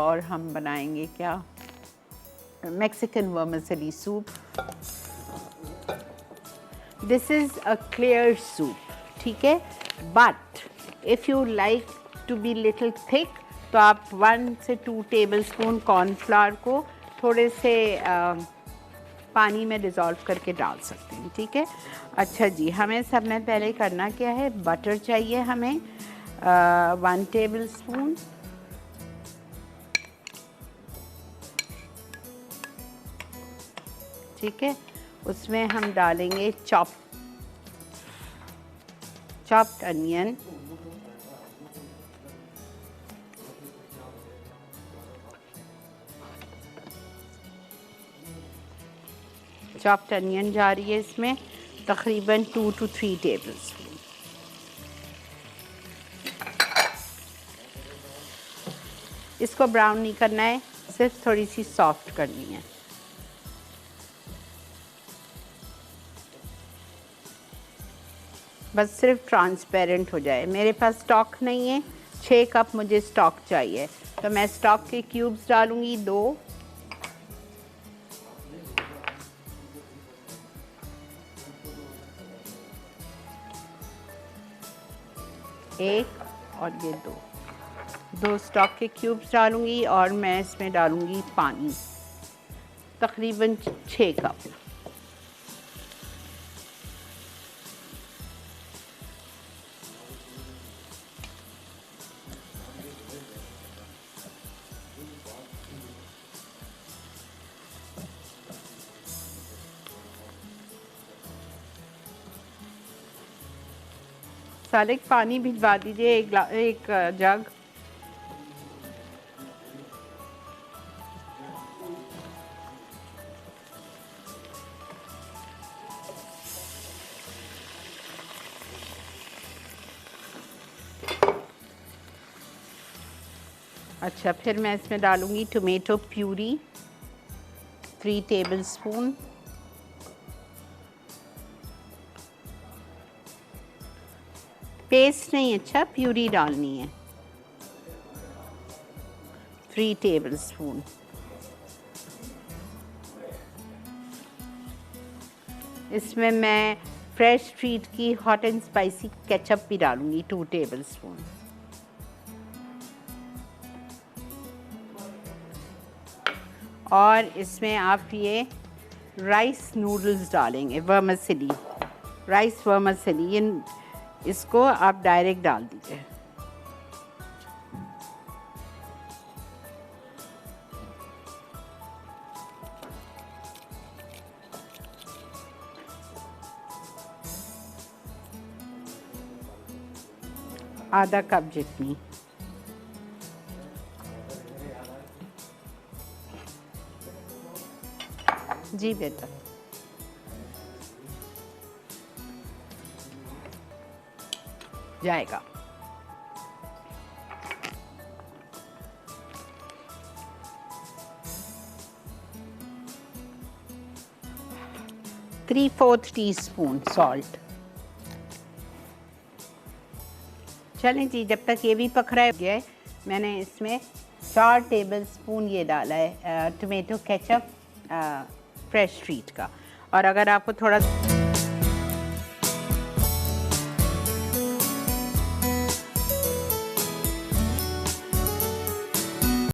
और हम बनाएंगे क्या, Mexican vermicelli soup. This is a clear soup, ठीक है, but if you like to be little thick तो आप 1 से 2 टेबलस्पून कॉर्नफ्लावर को थोड़े से पानी में डिज़ोल्व करके डाल सकते हैं, ठीक है। अच्छा जी, हमें सब में पहले करना क्या है, बटर चाहिए हमें 1 टेबलस्पून, ठीक है। उसमें हम डालेंगे चॉप्ड अनियन, चॉप्ड अनियन जा रही है इसमें तकरीबन 2 to 3 टेबलस्पून। इसको ब्राउन नहीं करना है, सिर्फ थोड़ी सी सॉफ्ट करनी है। बस सिर्फ ट्रांसपेरेंट हो जाए। मेरे पास स्टॉक नहीं है, 6 कप मुझे स्टॉक चाहिए, तो मैं स्टॉक के क्यूब्स डालूंगी 2, 1 और ये 2 स्टॉक के क्यूब्स डालूंगी और मैं इसमें डालूंगी पानी तकरीबन 6 कप। सालिक पानी भिजवा दीजिए एक जग। अच्छा, फिर मैं इसमें डालूंगी टोमेटो प्यूरी 3 टेबलस्पून, पेस्ट नहीं, अच्छा प्यूरी डालनी है 3 टेबलस्पून। इसमें मैं फ्रेश ट्रीट की हॉट एंड स्पाइसी केचप भी डालूंगी 2 टेबलस्पून। और इसमें आप ये राइस नूडल्स डालेंगे, वर्मिसेली, राइस वर्मिसेली, इसको आप डायरेक्ट डाल दीजिए। आधा कप जितनी। जी बेटा, जाएगा। Three 4 teaspoon salt. चलें जी, जब तक ये भी पक रहा है, मैंने इसमें 4 टेबलस्पून ये डाला है टोमेटो केचप फ्रेश ट्रीट का। और अगर आपको थोड़ा